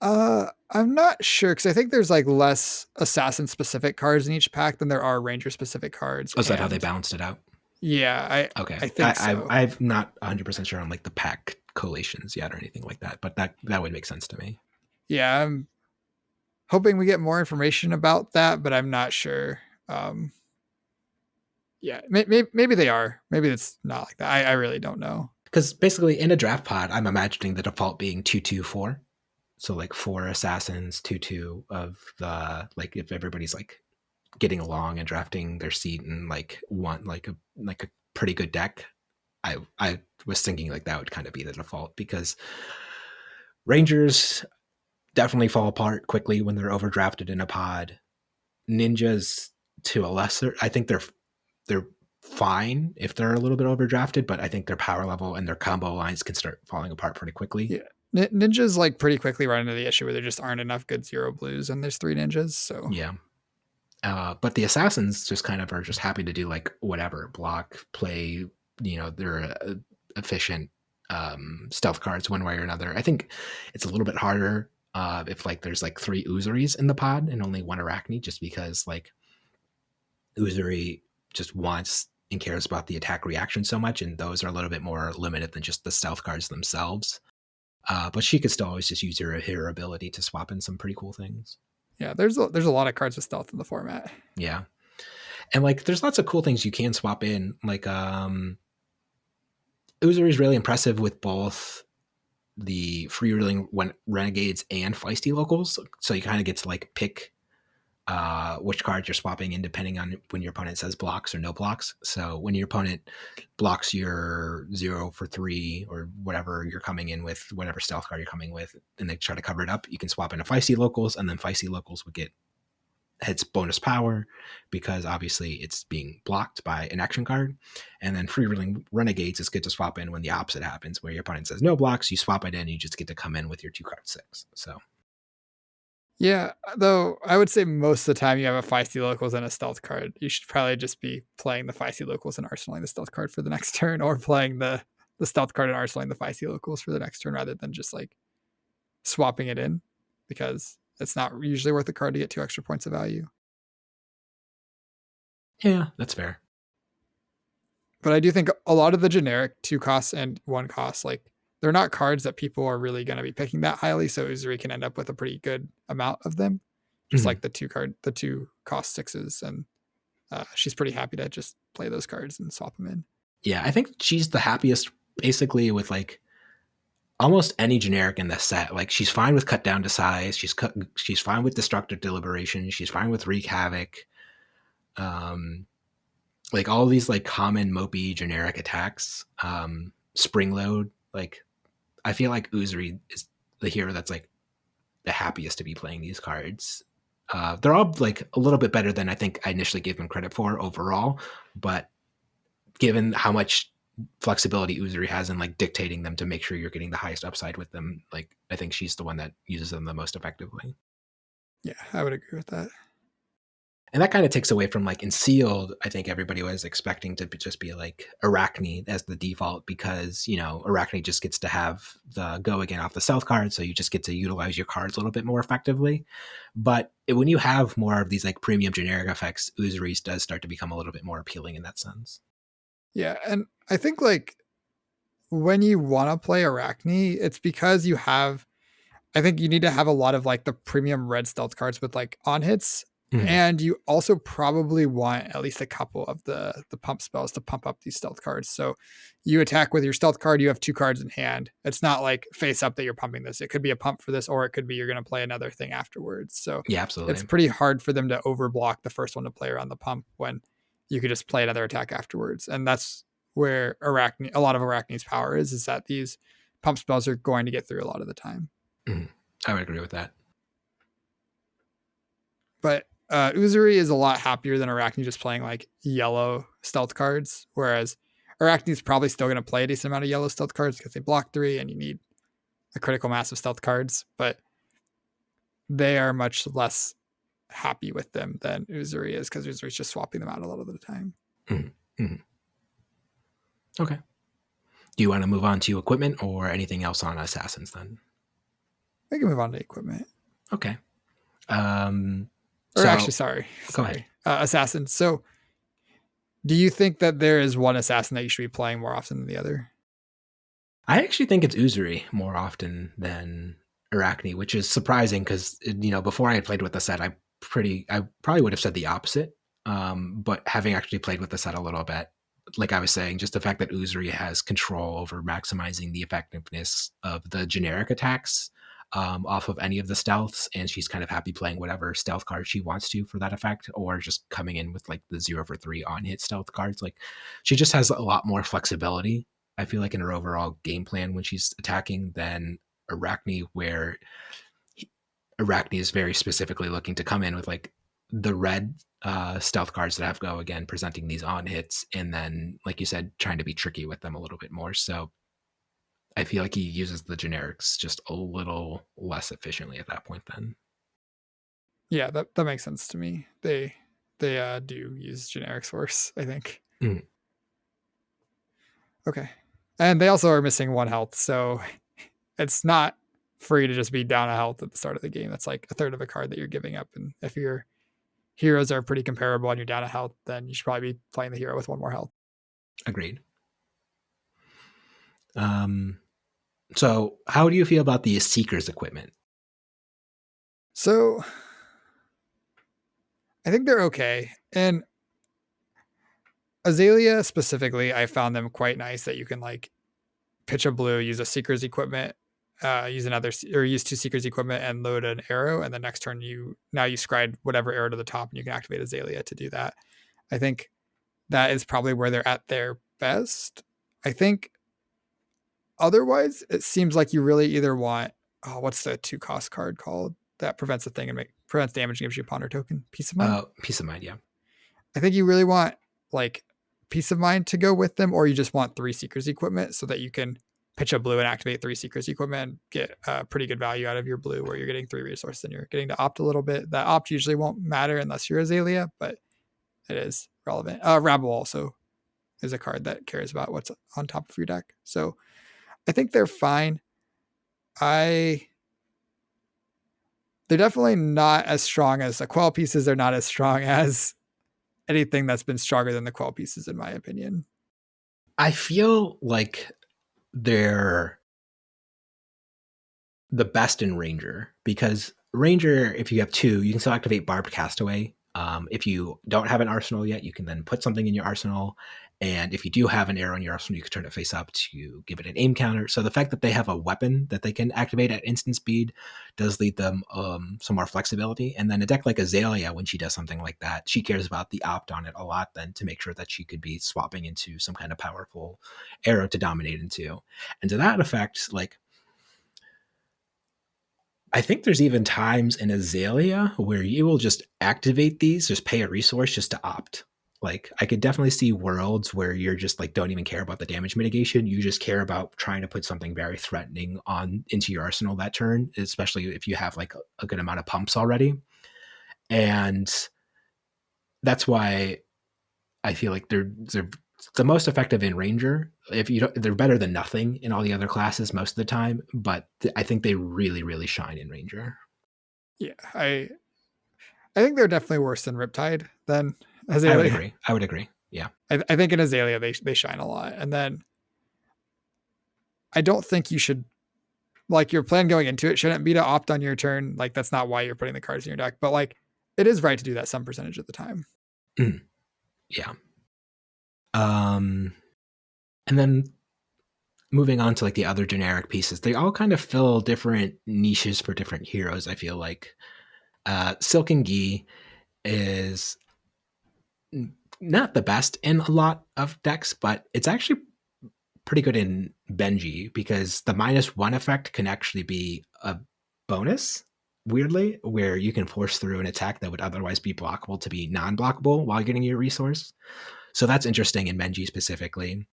I'm not sure because I think there's like less assassin specific cards in each pack than there are ranger specific cards. Oh, is that how they balanced it out? Yeah, okay. I think so. I'm not 100% sure on like the pack collations yet or anything like that, but that would make sense to me. Yeah, I'm hoping we get more information about that, but I'm not sure. Yeah, maybe they are. Maybe it's not like that. I really don't know. Because basically in a draft pod, I'm imagining the default being 2-2-4. So like 4 assassins, 2-2 of the, like if everybody's like getting along and drafting their seat and like want like a pretty good deck, I was thinking like that would kind of be the default because Rangers definitely fall apart quickly when they're overdrafted in a pod. Ninjas to a lesser, I think they're fine if they're a little bit overdrafted, but I think their power level and their combo lines can start falling apart pretty quickly. Yeah. Ninjas like pretty quickly run into the issue where there just aren't enough good zero blues, and there's 3 ninjas. So Yeah. But the assassins just kind of are just happy to do like whatever, block, play, they're efficient stealth cards one way or another. I think it's a little bit harder if like there's like 3 Uzuris in the pod and only 1 Arachne, just because like Uzuri just wants and cares about the attack reaction so much, and those are a little bit more limited than just the stealth cards themselves. But she could still always just use her ability to swap in some pretty cool things. yeah, there's a lot of cards with stealth in the format. Yeah. And like there's lots of cool things you can swap in. Like Uzuri is really impressive with both the freewheeling renegades and feisty locals. So you kind of get to like pick which cards you're swapping in depending on when your opponent says blocks or no blocks. So when your opponent blocks your 0 for 3 or whatever you're coming in with, whatever stealth card you're coming with, and they try to cover it up, you can swap into feisty locals, and then feisty locals would get its bonus power because obviously it's being blocked by an action card. And then freewheeling renegades is good to swap in when the opposite happens, where your opponent says no blocks, you swap it in, and you just get to come in with your 2 card 6. So Yeah, though I would say most of the time you have a feisty locals and a stealth card. You should probably just be playing the feisty locals and arsenaling the stealth card for the next turn, or playing the stealth card and arsenaling the feisty locals for the next turn, rather than just like swapping it in, because it's not usually worth the card to get 2 extra points of value. yeah, that's fair. But I do think a lot of the generic 2 costs and 1 cost, like they're not cards that people are really going to be picking that highly. So Uzuri can end up with a pretty good amount of them, just like the 2 cost 6s, and she's pretty happy to just play those cards and swap them in. Yeah, I think she's the happiest basically with like almost any generic in the set. Like she's fine with cut down to size. She's fine with destructive deliberation. She's fine with wreak havoc. Like all these like common mopey generic attacks. Spring load. Like I feel like Uzuri is the hero that's like the happiest to be playing these cards. They're all like a little bit better than I think I initially gave them credit for overall, but given how much flexibility Uzuri has in like dictating them to make sure you're getting the highest upside with them, like I think she's the one that uses them the most effectively. Yeah, I would agree with that. And that kind of takes away from like in sealed, I think everybody was expecting to just be like Arachne as the default, because Arachne just gets to have the go again off the stealth card, so you just get to utilize your cards a little bit more effectively. But when you have more of these like premium generic effects, Uzuri's does start to become a little bit more appealing in that sense. Yeah, and I think like when you want to play Arachne, it's because I think you need to have a lot of like the premium red stealth cards with like on hits. And you also probably want at least a couple of the pump spells to pump up these stealth cards. So you attack with your stealth card, you have 2 cards in hand. It's not like face up that you're pumping this. It could be a pump for this, or it could be you're going to play another thing afterwards. So yeah, absolutely. It's pretty hard for them to overblock the first one to play around the pump when you could just play another attack afterwards. And that's where a lot of Arachne's power is that these pump spells are going to get through a lot of the time. I would agree with that. But Uzuri is a lot happier than Arachne just playing like yellow stealth cards, whereas Arachne's probably still going to play a decent amount of yellow stealth cards because they block 3 and you need a critical mass of stealth cards, but they are much less happy with them than Uzuri is, because Uzuri's just swapping them out a lot of the time. Okay. Do you want to move on to equipment or anything else on assassins then? We can move on to equipment. Okay. Sorry. Go ahead. Assassin. So do you think that there is one assassin that you should be playing more often than the other? I actually think it's Uzuri more often than Arachne, which is surprising because, before I had played with the set, I probably would have said the opposite. But having actually played with the set a little bit, like I was saying, just the fact that Uzuri has control over maximizing the effectiveness of the generic attacks off of any of the stealths, and she's kind of happy playing whatever stealth card she wants to for that effect, or just coming in with like the 0 for 3 on hit stealth cards. Like she just has a lot more flexibility, I feel like, in her overall game plan when she's attacking than Arachne, where Arachne is very specifically looking to come in with like the red stealth cards that have go again, presenting these on hits, and then, like you said, trying to be tricky with them a little bit more. So I feel like he uses the generics just a little less efficiently at that point then. Yeah, that makes sense to me. They do use generics worse, I think. Mm, Okay. And they also are missing one health, so it's not free to just be down a health at the start of the game. That's like a third of a card that you're giving up. And if your heroes are pretty comparable and you're down a health, then you should probably be playing the hero with one more health. agreed. Um, so how do you feel about the Seeker's equipment? So I think they're okay. And Azalea specifically, I found them quite nice that you can like pitch a blue, use a Seeker's equipment, use another or use two Seeker's equipment and load an arrow, and the next turn you scryed whatever arrow to the top, and you can activate Azalea to do that. I think that is probably where they're at their best. I think otherwise, it seems like you really either want what's the 2 cost card called that prevents a thing and prevents damage and gives you a ponder token? Peace of Mind. Peace of Mind, yeah. I think you really want like Peace of Mind to go with them, or you just want 3 Seekers equipment so that you can pitch a blue and activate 3 Seekers equipment and get pretty good value out of your blue where you're getting 3 resources and you're getting to opt a little bit. That opt usually won't matter unless you're Azalea, but it is relevant. Rabble also is a card that cares about what's on top of your deck. So I think they're fine. They're definitely not as strong as the Quell pieces. They're not as strong as anything that's been stronger than the Quell pieces, in my opinion. I feel like they're the best in Ranger, because Ranger, if you have two, you can still activate Barbed Castaway. If you don't have an arsenal yet, you can then put something in your arsenal. And if you do have an arrow in your arsenal, you can turn it face up to give it an aim counter. So the fact that they have a weapon that they can activate at instant speed does lead them some more flexibility. And then a deck like Azalea, when she does something like that, she cares about the opt on it a lot then to make sure that she could be swapping into some kind of powerful arrow to dominate into. And to that effect, like, I think there's even times in Azalea where you will just activate these, just pay a resource just to opt. Like, I could definitely see worlds where you're just like, don't even care about the damage mitigation. You just care about trying to put something very threatening on into your arsenal that turn, especially if you have like a good amount of pumps already. And that's why I feel like they're the most effective in Ranger. If you don't, they're better than nothing in all the other classes most of the time, but I think they really, really shine in Ranger. Yeah, I think they're definitely worse than Riptide than I would Azalea. agree. I would agree. Yeah. I think in Azalea they shine a lot, and then I don't think you should like your plan going into it shouldn't be to opt on your turn. Like that's not why you're putting the cards in your deck, but like it is right to do that some percentage of the time. Mm, yeah. And then moving on to like the other generic pieces, they all kind of fill different niches for different heroes. I feel like Silken Gi is not the best in a lot of decks, but it's actually pretty good in Benji because the -1 effect can actually be a bonus, weirdly, where you can force through an attack that would otherwise be blockable to be non-blockable while getting your resource. So that's interesting in Benji specifically.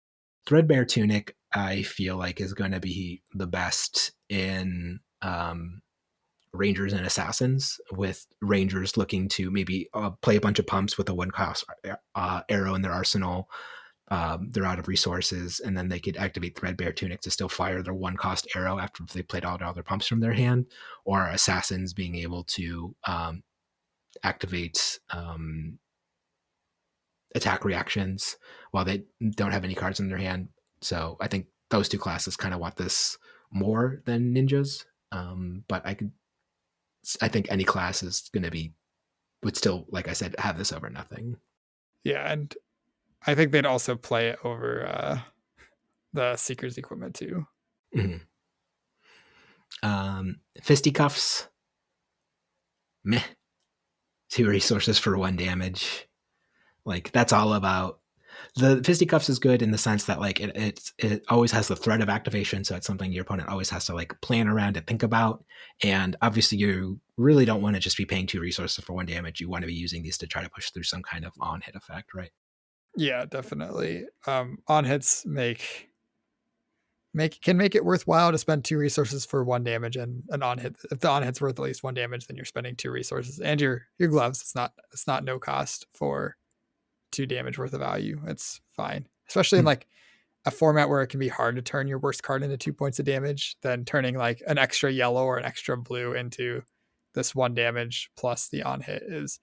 Threadbare Tunic, I feel like, is going to be the best in Rangers and Assassins, with Rangers looking to maybe play a bunch of pumps with a 1-cost arrow in their arsenal. They're out of resources, and then they could activate Threadbare Tunic to still fire their 1-cost arrow after they played all their pumps from their hand, or Assassins being able to activate attack reactions while they don't have any cards in their hand. So I think those two classes kind of want this more than ninjas. But I think any class is going to would still, like I said, have this over nothing. Yeah, and I think they'd also play it over the Seeker's equipment too. Mm-hmm. Fisticuffs, meh. 2 resources for 1 damage. Like, that's all about The fisticuffs is good in the sense that like it always has the threat of activation, so it's something your opponent always has to like plan around and think about. And obviously, you really don't want to just be paying 2 resources for 1 damage. You want to be using these to try to push through some kind of on hit effect, right? Yeah, definitely. On hits can make it worthwhile to spend 2 resources for 1 damage, and an on hit, if the on hit's worth at least 1 damage, then you're spending 2 resources. And your gloves, it's not no cost for 2 damage worth of value. It's fine. Especially in Hmm. like a format where it can be hard to turn your worst card into 2 points of damage, then turning like an extra yellow or an extra blue into this 1 damage plus the on hit is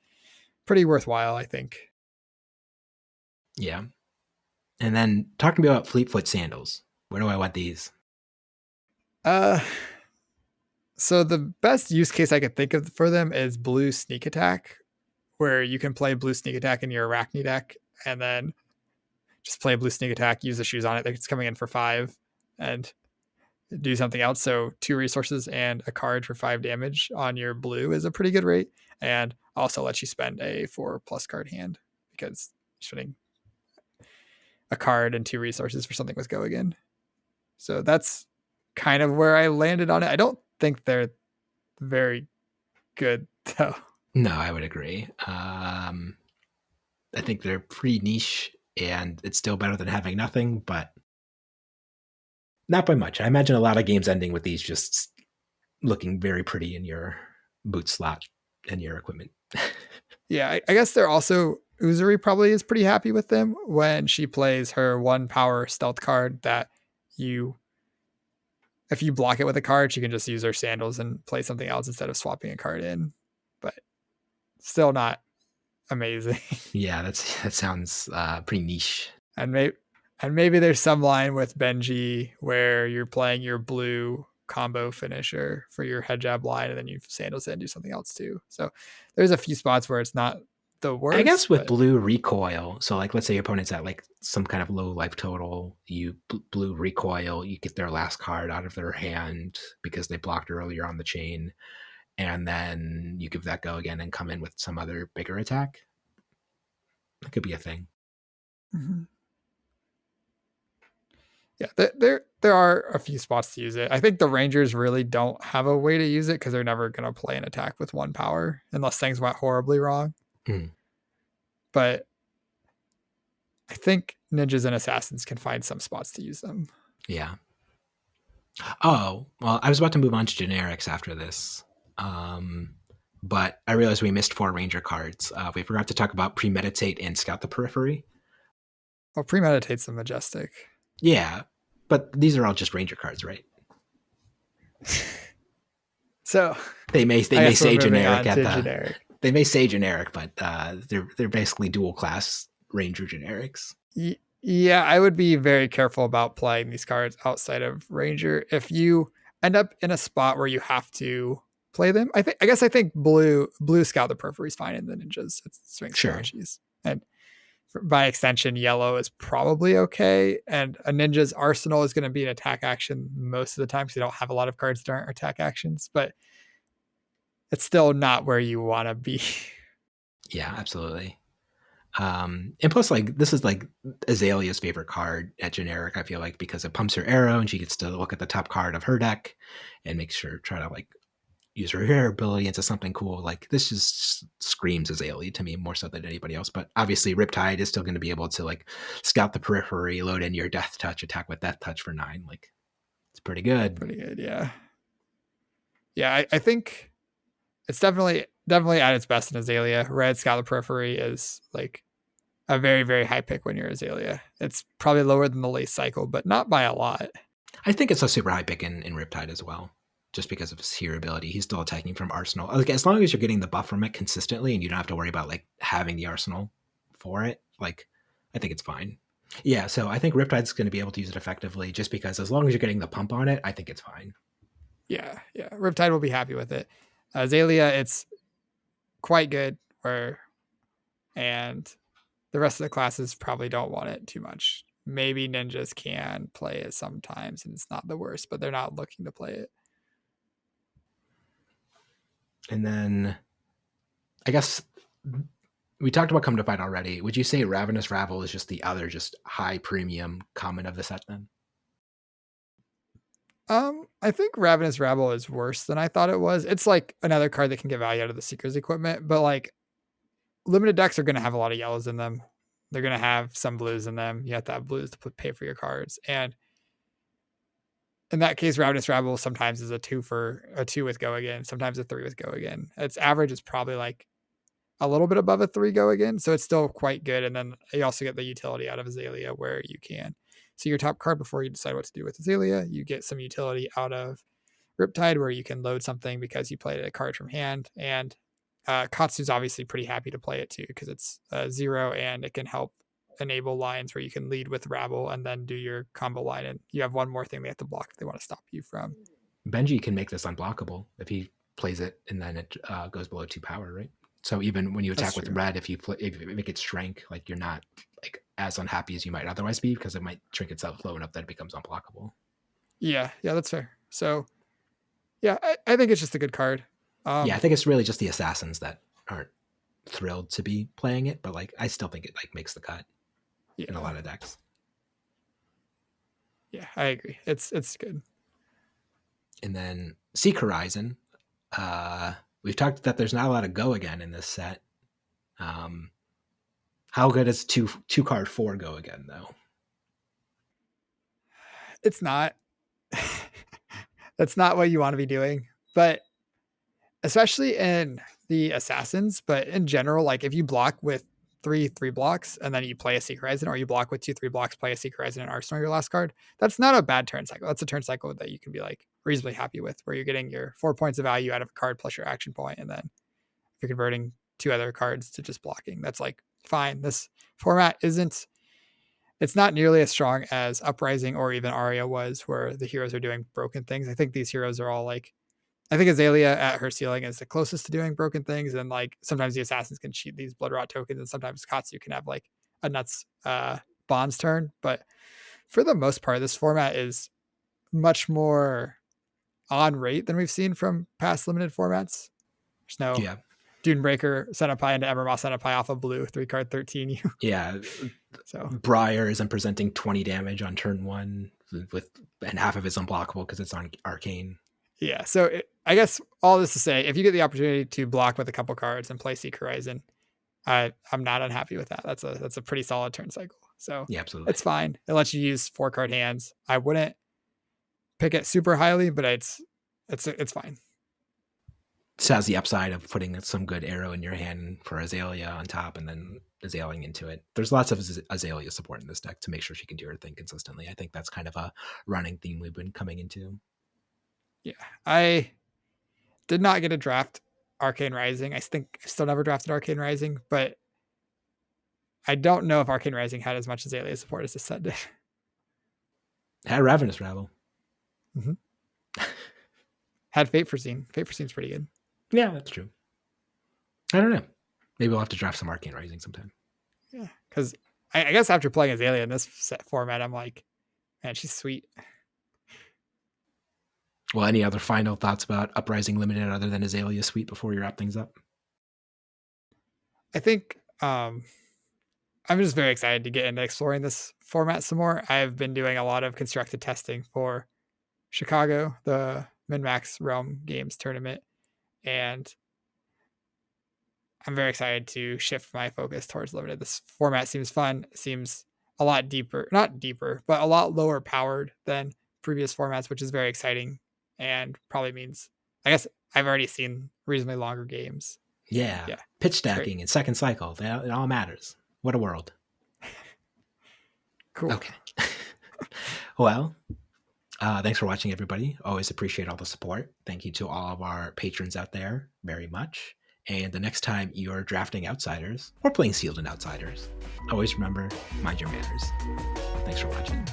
pretty worthwhile, I think. Yeah. And then talk to me about Fleetfoot sandals. Where do I want these? Uh so the best use case I could think of for them is blue sneak attack, where you can play blue sneak attack in your Arachne deck and then just play blue sneak attack, use the shoes on it. It's coming in for 5 and do something else. So 2 resources and a card for 5 damage on your blue is a pretty good rate. And also lets you spend a 4+ card hand because you're spending a card and 2 resources for something with go again. So that's kind of where I landed on it. I don't think they're very good though. No, I would agree. I think they're pretty niche, and it's still better than having nothing, but not by much. I imagine a lot of games ending with these just looking very pretty in your boot slot and your equipment. Yeah, I guess they're also Uzuri probably is pretty happy with them when she plays her 1 power stealth card that you if you block it with a card, she can just use her sandals and play something else instead of swapping a card in. But still not amazing. Yeah, that sounds pretty niche. and maybe maybe there's some line with Benji where you're playing your blue combo finisher for your head jab line, and then you sandals it and do something else too. So there's a few spots where it's not the I guess worst, with but blue recoil, so like let's say your opponent's at like some kind of low life total, you blue recoil, you get their last card out of their hand because they blocked earlier on the chain, and then you give that go again and come in with some other bigger attack. That could be a thing. mhm. Yeah, there are a few spots to use it. I think the Rangers really don't have a way to use it because they're never going to play an attack with 1 power unless things went horribly wrong. Mm, But I think ninjas and assassins can find some spots to use them. yeah. Oh, well, I was about to move on to generics after this. But I realized we missed 4 Ranger cards. We forgot to talk about Premeditate and Scout the Periphery. Well, premeditate's a majestic. Yeah, but these are all just Ranger cards, right? So They I may guess we're say moving generic on at to the generic. they may say generic, but they're basically dual class Ranger generics. Yeah, I would be very careful about playing these cards outside of Ranger. If you end up in a spot where you have to play them, I think blue Scout the Periphery is fine in the ninjas. It swings Sure, strategies. And by extension, yellow is probably okay. And a ninja's arsenal is going to be an attack action most of the time because they don't have a lot of cards that aren't attack actions, but it's still not where you want to be. yeah, absolutely. And plus, like this is like Azalea's favorite card at generic. I feel like because it pumps her arrow and she gets to look at the top card of her deck and makes sure try to like use her hair ability into something cool. Like this just screams Azalea to me more so than anybody else. But obviously, Riptide is still going to be able to like scout the periphery, load in your Death Touch, attack with Death Touch for 9. Like it's pretty good. Pretty good, yeah. Yeah, I think it's definitely at its best in Azalea. Red Scout the Periphery is like a very, very high pick when you're Azalea. It's probably lower than the late cycle, but not by a lot. I think it's a super high pick in Riptide as well. Just because of his hero ability, he's still attacking from Arsenal. Like as long as you're getting the buff from it consistently, and you don't have to worry about like having the Arsenal for it, like I think it's fine. Yeah, so I think Riptide's going to be able to use it effectively, just because as long as you're getting the pump on it, I think it's fine. Yeah, yeah. Riptide will be happy with it. Azalea, it's quite good. And the rest of the classes probably don't want it too much. Maybe ninjas can play it sometimes, and it's not the worst, but they're not looking to play it. And then I guess We talked about Come to Fight already. Would you say Ravenous Rabble is just the other, just high premium common of the set then? I think Ravenous Rabble is worse than I thought it was. It's like another card that can get value out of the Seeker's equipment, but like limited decks are going to have a lot of yellows in them. They're going to have some blues in them. You have to have blues to pay for your cards. And in that case, Ravenous Rabble sometimes is a two with go again, sometimes a 3 with go again. Its average is probably like a little bit above a 3 go again, so it's still quite good. And then you also get the utility out of Azalea where you can see your top card before you decide what to do with Azalea. You get some utility out of Riptide where you can load something because you played a card from hand. And Katsu's obviously pretty happy to play it too because it's 0 and it can help enable lines where you can lead with Rabble and then do your combo line. And you have one more thing they have to block if they want to stop you from. Benji can make this unblockable if he plays it and then it goes below 2 power, right? So even when you attack with red, if you make it shrink, like you're not like as unhappy as you might otherwise be because it might shrink itself low enough that it becomes unblockable. Yeah, that's fair. So yeah, I think it's just a good card. Yeah, I think it's really just the assassins that aren't thrilled to be playing it, but like I still think it like makes the cut in a lot of decks. Yeah, I agree. It's good. And then Seek Horizon. We've talked that there's not a lot of go again in this set. How good is two card 4 go again though? It's not. That's not what you want to be doing, but especially in the assassins. But in general, like if you block with 3 blocks and then you play a Seek Horizon, or you block with 2 3 blocks, play a Seek Horizon and Arsenal your last card, that's not a bad turn cycle. That's a turn cycle that you can be like reasonably happy with, where you're getting your 4 points of value out of a card plus your action point, and then if you're converting 2 other cards to just blocking, that's like fine. This format it's not nearly as strong as Uprising or even Aria was, where the heroes are doing broken things. I think these heroes are all like, I think Azalea at her ceiling is the closest to doing broken things, and like sometimes the assassins can cheat these blood rot tokens, and sometimes Katsu can have like a nuts bonds turn. But for the most part, this format is much more on rate than we've seen from past limited formats. There's no Dunebreaker Senpai into Evermaw Senpai off of blue 3-card 13. Yeah. So Briar isn't presenting 20 damage on turn 1 and half of it's unblockable because it's on arcane. Yeah. So I guess all this to say, if you get the opportunity to block with a couple cards and play Seek Horizon, I'm not unhappy with that. That's a pretty solid turn cycle. So yeah, absolutely, it's fine. It lets you use 4-card hands. I wouldn't pick it super highly, but it's fine. This has the upside of putting some good arrow in your hand for Azalea on top and then Azaleaing into it. There's lots of Azalea support in this deck to make sure she can do her thing consistently. I think that's kind of a running theme we've been coming into. Yeah, I did not get a draft Arcane Rising. I think I still never drafted Arcane Rising, but I don't know if Arcane Rising had as much Azalea support as this set did. It had Ravenous Rabble. Mm-hmm. Had Fate Foreseen. Fate Foreseen's pretty good. Yeah, that's true. I don't know. Maybe we'll have to draft some Arcane Rising sometime. Yeah, because I guess after playing Azalea in this set format, I'm like, man, she's sweet. Well, any other final thoughts about Uprising Limited other than Azalea Sweet before we wrap things up? I think I'm just very excited to get into exploring this format some more. I've been doing a lot of constructed testing for Chicago, the Min-Max Realm Games tournament, and I'm very excited to shift my focus towards limited. This format seems fun. It seems a lot deeper, not deeper, but a lot lower powered than previous formats, which is very exciting and probably means, I guess I've already seen reasonably longer games. Yeah. Pitch stacking and second cycle. It all matters. What a world. Cool. Okay. Well, thanks for watching, everybody. Always appreciate all the support. Thank you to all of our patrons out there very much. And the next time you're drafting Outsiders or playing Sealed and Outsiders, always remember, mind your manners. Thanks for watching.